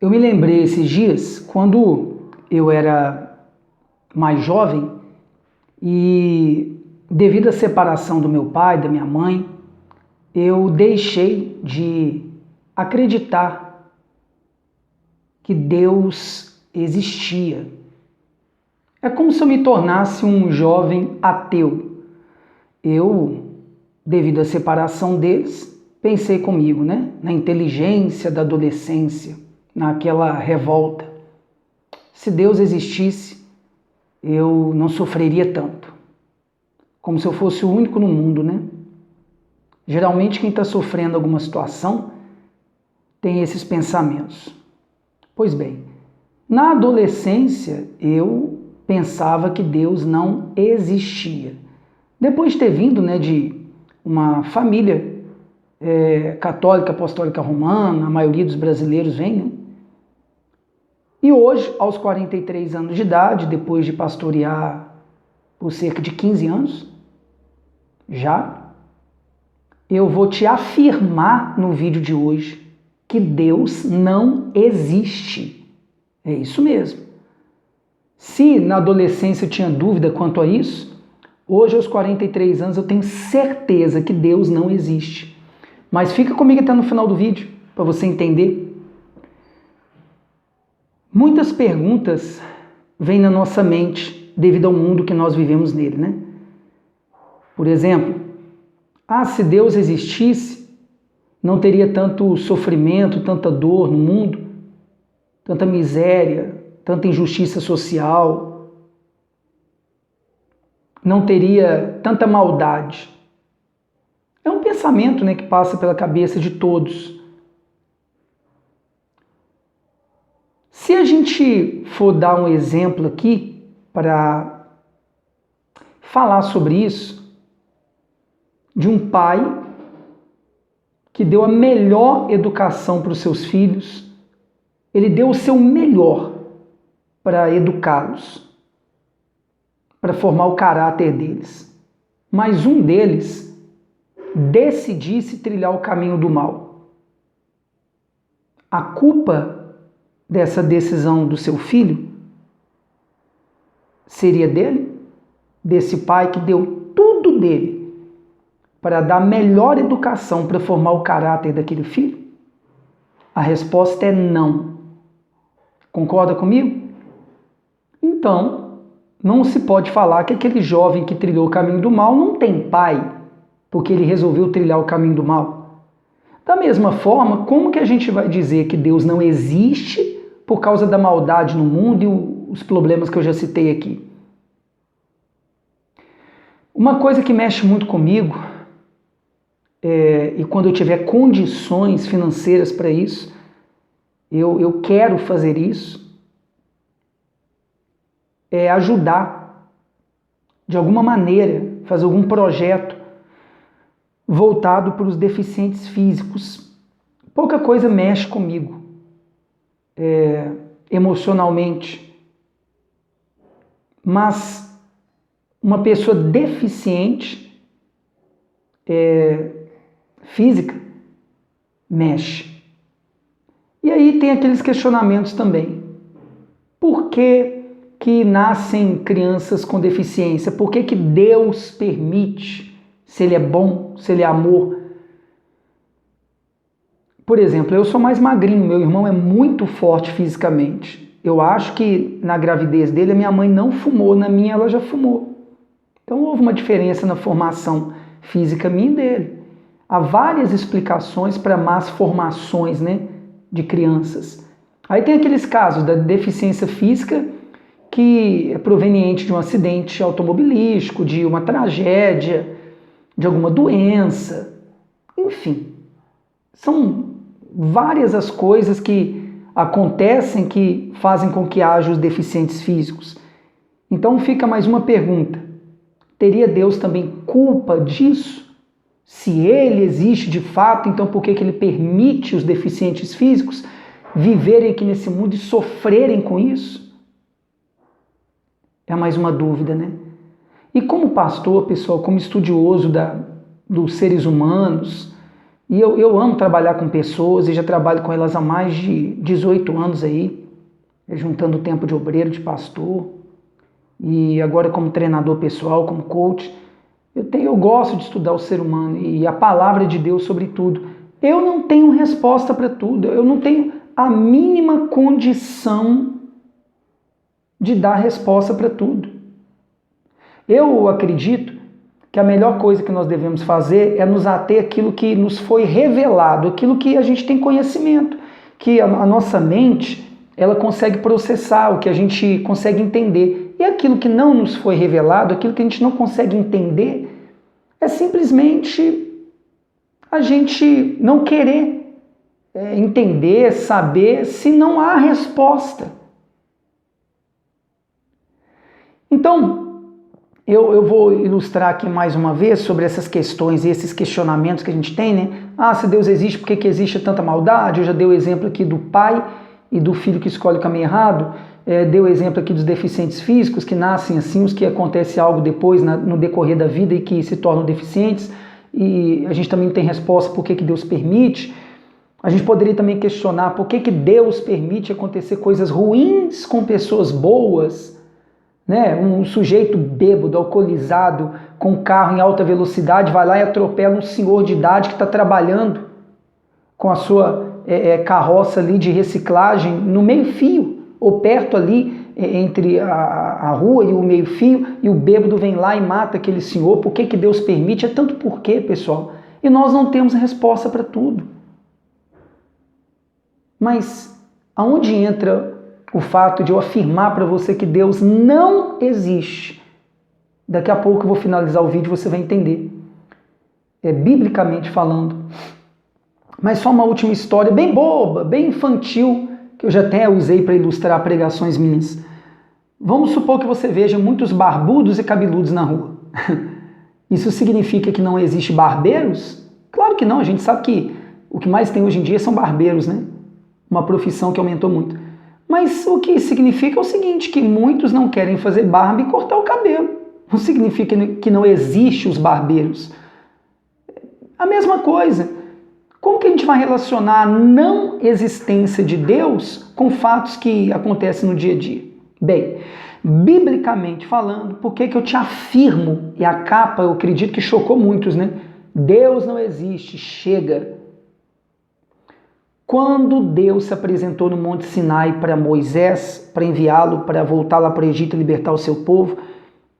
Eu me lembrei esses dias, quando eu era mais jovem e devido à separação do meu pai, da minha mãe, eu deixei de acreditar que Deus existia. É como se eu me tornasse um jovem ateu. Eu, devido à separação deles, pensei comigo, né? Na inteligência da adolescência, naquela revolta. Se Deus existisse, eu não sofreria tanto. Como se eu fosse o único no mundo, né? Geralmente quem está sofrendo alguma situação tem esses pensamentos. Pois bem, na adolescência eu pensava que Deus não existia. Depois de ter vindo, né, de uma família católica, apostólica romana, a maioria dos brasileiros vem, né? E hoje, aos 43 anos de idade, depois de pastorear por cerca de 15 anos, já, eu vou te afirmar no vídeo de hoje que Deus não existe. É isso mesmo. Se na adolescência eu tinha dúvida quanto a isso, hoje aos 43 anos eu tenho certeza que Deus não existe. Mas fica comigo até no final do vídeo, para você entender. Muitas perguntas vêm na nossa mente devido ao mundo que nós vivemos nele, né? Por exemplo, se Deus existisse, não teria tanto sofrimento, tanta dor no mundo, tanta miséria, tanta injustiça social, não teria tanta maldade. É um pensamento, né, que passa pela cabeça de todos. Se a gente for dar um exemplo aqui para falar sobre isso, de um pai que deu a melhor educação para os seus filhos, ele deu o seu melhor para educá-los, para formar o caráter deles. Mas um deles decidisse trilhar o caminho do mal. A culpa dessa decisão do seu filho seria dele? Desse pai que deu tudo dele para dar a melhor educação para formar o caráter daquele filho? A resposta é não. Concorda comigo? Então, não se pode falar que aquele jovem que trilhou o caminho do mal não tem pai, porque ele resolveu trilhar o caminho do mal. Da mesma forma, como que a gente vai dizer que Deus não existe por causa da maldade no mundo e os problemas que eu já citei aqui? Uma coisa que mexe muito comigo, e quando eu tiver condições financeiras para isso, eu quero fazer isso, é ajudar, de alguma maneira, fazer algum projeto voltado para os deficientes físicos. Pouca coisa mexe comigo, emocionalmente, mas uma pessoa deficiente física mexe. E aí tem aqueles questionamentos também. Por que nascem crianças com deficiência? Por que Deus permite? Se Ele é bom, se Ele é amor? Por exemplo, eu sou mais magrinho, meu irmão é muito forte fisicamente. Eu acho que na gravidez dele a minha mãe não fumou, na minha ela já fumou. Então houve uma diferença na formação física minha e dele. Há várias explicações para más formações, né, de crianças. Aí tem aqueles casos da deficiência física que é proveniente de um acidente automobilístico, de uma tragédia, de alguma doença, enfim. São várias as coisas que acontecem que fazem com que haja os deficientes físicos. Então fica mais uma pergunta. Teria Deus também culpa disso? Se Ele existe de fato, então por que Ele permite os deficientes físicos viverem aqui nesse mundo e sofrerem com isso? É mais uma dúvida, né? E como pastor, pessoal, como estudioso dos seres humanos, E eu amo trabalhar com pessoas e já trabalho com elas há mais de 18 anos aí, juntando o tempo de obreiro, de pastor, e agora como treinador pessoal, como coach. Eu gosto de estudar o ser humano e a palavra de Deus sobre tudo. Eu não tenho resposta para tudo, eu não tenho a mínima condição de dar resposta para tudo. Eu acredito que a melhor coisa que nós devemos fazer é nos ater àquilo que nos foi revelado, aquilo que a gente tem conhecimento, que a nossa mente, ela consegue processar, o que a gente consegue entender. E aquilo que não nos foi revelado, aquilo que a gente não consegue entender, é simplesmente a gente não querer entender, saber, se não há resposta. Então, eu vou ilustrar aqui mais uma vez sobre essas questões e esses questionamentos que a gente tem, né? Se Deus existe, por que existe tanta maldade? Eu já dei o exemplo aqui do pai e do filho que escolhe o caminho errado. Dei o exemplo aqui dos deficientes físicos, que nascem assim, os que acontece algo depois, no decorrer da vida e que se tornam deficientes. E a gente também tem resposta por que Deus permite. A gente poderia também questionar por que Deus permite acontecer coisas ruins com pessoas boas, né? Um sujeito bêbado, alcoolizado, com um carro em alta velocidade, vai lá e atropela um senhor de idade que está trabalhando com a sua carroça ali de reciclagem no meio-fio, ou perto ali, entre a rua e o meio-fio, e o bêbado vem lá e mata aquele senhor. Por que Deus permite? É tanto porquê, pessoal. E nós não temos resposta para tudo. Mas aonde entra o fato de eu afirmar para você que Deus não existe? Daqui a pouco eu vou finalizar o vídeo e você vai entender. Biblicamente falando. Mas só uma última história bem boba, bem infantil, que eu já até usei para ilustrar pregações minhas. Vamos supor que você veja muitos barbudos e cabeludos na rua. Isso significa que não existe barbeiros? Claro que não, a gente sabe que o que mais tem hoje em dia são barbeiros, né? Uma profissão que aumentou muito. Mas o que significa é o seguinte, que muitos não querem fazer barba e cortar o cabelo. Não significa que não existe os barbeiros. A mesma coisa. Como que a gente vai relacionar a não existência de Deus com fatos que acontecem no dia a dia? Bem, biblicamente falando, por que eu te afirmo, e a capa eu acredito que chocou muitos, né? Deus não existe, chega. Quando Deus se apresentou no Monte Sinai para Moisés, para enviá-lo para voltar lá para o Egito e libertar o seu povo,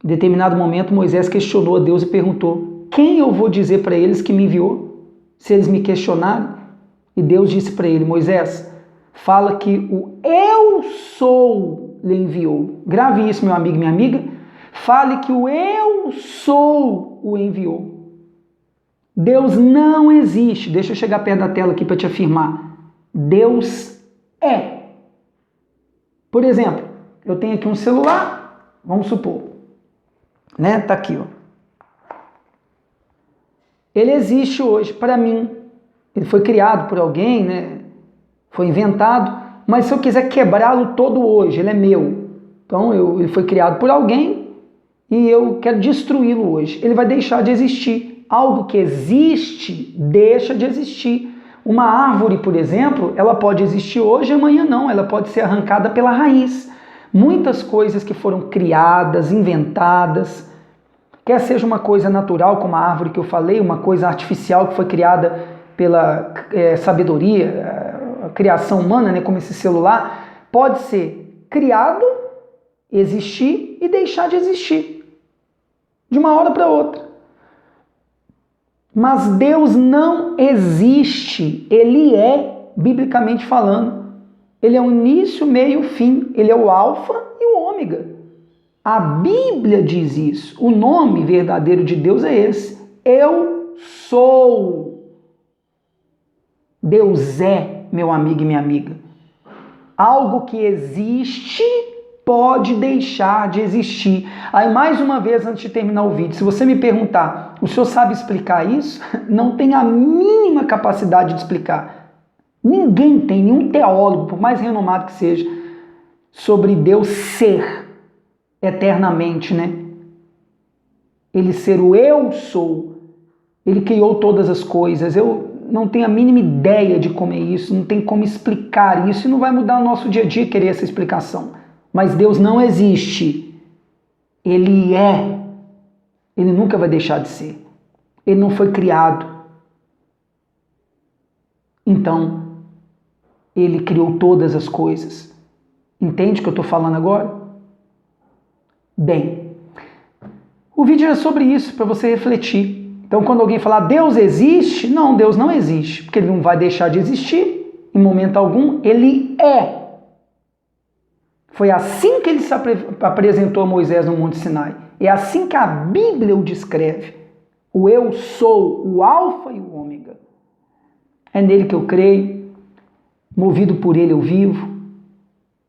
em determinado momento Moisés questionou a Deus e perguntou: quem eu vou dizer para eles que me enviou? Se eles me questionarem? E Deus disse para ele: Moisés, fala que o eu sou lhe enviou. Grave isso, meu amigo e minha amiga. Fale que o eu sou o enviou. Deus não existe. Deixa eu chegar perto da tela aqui para te afirmar. Deus é. Por exemplo, eu tenho aqui um celular, vamos supor, né? Tá aqui, ó. Ele existe hoje para mim. Ele foi criado por alguém, né? Foi inventado, mas se eu quiser quebrá-lo todo hoje, ele é meu. Então ele foi criado por alguém e eu quero destruí-lo hoje. Ele vai deixar de existir. Algo que existe deixa de existir. Uma árvore, por exemplo, ela pode existir hoje e amanhã não, ela pode ser arrancada pela raiz. Muitas coisas que foram criadas, inventadas, quer seja uma coisa natural, como a árvore que eu falei, uma coisa artificial que foi criada pela sabedoria, a criação humana, né, como esse celular, pode ser criado, existir e deixar de existir, de uma hora para outra. Mas Deus não existe, Ele é, biblicamente falando. Ele é o início, meio e fim, Ele é o alfa e o ômega. A Bíblia diz isso. O nome verdadeiro de Deus é esse. Eu sou. Deus é, meu amigo e minha amiga. Algo que existe pode deixar de existir. Aí, mais uma vez, antes de terminar o vídeo, se você me perguntar, o senhor sabe explicar isso? Não tem a mínima capacidade de explicar. Ninguém tem, nenhum teólogo, por mais renomado que seja, sobre Deus ser eternamente, né? Ele ser o eu sou. Ele criou todas as coisas. não tem a mínima ideia de como é isso, não tem como explicar isso e não vai mudar o nosso dia a dia querer essa explicação. Mas Deus não existe. Ele é. Ele nunca vai deixar de ser. Ele não foi criado. Então, ele criou todas as coisas. Entende o que eu estou falando agora? Bem, o vídeo é sobre isso, para você refletir. Então, quando alguém falar Deus existe, não, Deus não existe, porque ele não vai deixar de existir em momento algum, ele é. Foi assim que ele se apresentou a Moisés no Monte Sinai. É assim que a Bíblia o descreve. O eu sou, o alfa e o ômega. É nele que eu creio, movido por ele eu vivo,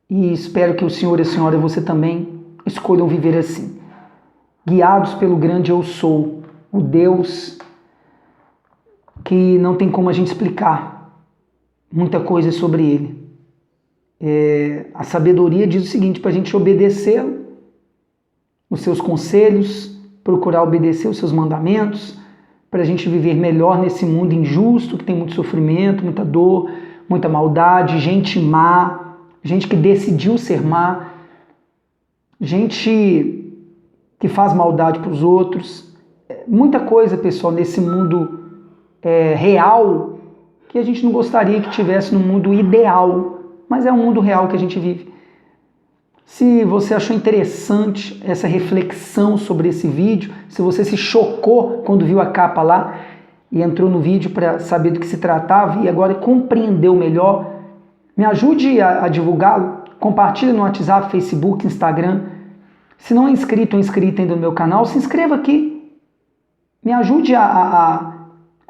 e espero que o Senhor e a Senhora e você também escolham viver assim, guiados pelo grande eu sou, o Deus que não tem como a gente explicar muita coisa sobre ele. A sabedoria diz o seguinte, para a gente obedecer os seus conselhos, procurar obedecer os seus mandamentos, para a gente viver melhor nesse mundo injusto, que tem muito sofrimento, muita dor, muita maldade, gente má, gente que decidiu ser má, gente que faz maldade para os outros. Muita coisa, pessoal, nesse mundo real, que a gente não gostaria que tivesse no mundo ideal, mas é o mundo real que a gente vive. Se você achou interessante essa reflexão sobre esse vídeo, se você se chocou quando viu a capa lá e entrou no vídeo para saber do que se tratava e agora compreendeu melhor, me ajude a divulgá-lo, compartilhe no WhatsApp, Facebook, Instagram. Se não é inscrito ou inscrita ainda no meu canal, se inscreva aqui. Me ajude a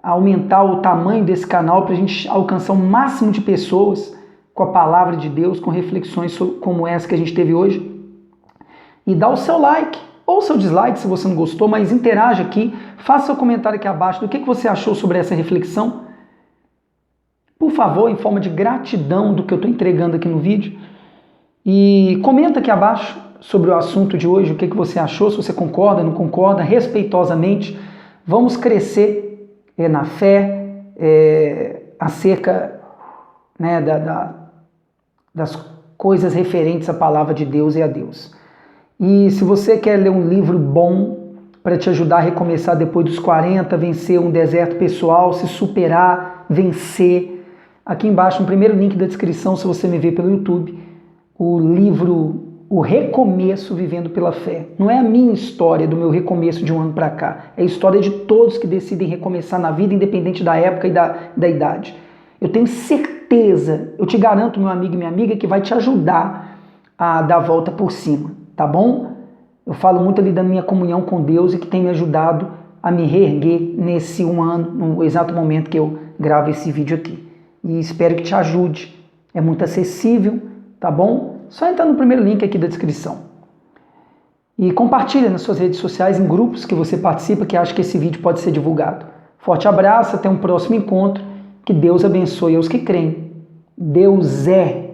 aumentar o tamanho desse canal para a gente alcançar o máximo de pessoas com a palavra de Deus, com reflexões como essa que a gente teve hoje. E dá o seu like ou seu dislike se você não gostou, mas interaja aqui, faça seu comentário aqui abaixo do que você achou sobre essa reflexão. Por favor, em forma de gratidão do que eu estou entregando aqui no vídeo. E comenta aqui abaixo sobre o assunto de hoje, o que você achou, se você concorda, não concorda, respeitosamente. Vamos crescer na fé acerca das coisas referentes à palavra de Deus e a Deus. E se você quer ler um livro bom para te ajudar a recomeçar depois dos 40, vencer um deserto pessoal, se superar, vencer, aqui embaixo no primeiro link da descrição, se você me vê pelo YouTube, o livro O Recomeço Vivendo pela Fé. Não é a minha história do meu recomeço de um ano para cá, é a história de todos que decidem recomeçar na vida, independente da época e da idade. Eu tenho certeza, eu te garanto, meu amigo e minha amiga, que vai te ajudar a dar a volta por cima, tá bom? Eu falo muito ali da minha comunhão com Deus e que tem me ajudado a me reerguer nesse um ano, no exato momento que eu gravo esse vídeo aqui. E espero que te ajude. É muito acessível, tá bom? Só entrar no primeiro link aqui da descrição. E compartilha nas suas redes sociais, em grupos que você participa, que acha que esse vídeo pode ser divulgado. Forte abraço, até um próximo encontro. Que Deus abençoe aos que creem. Deus é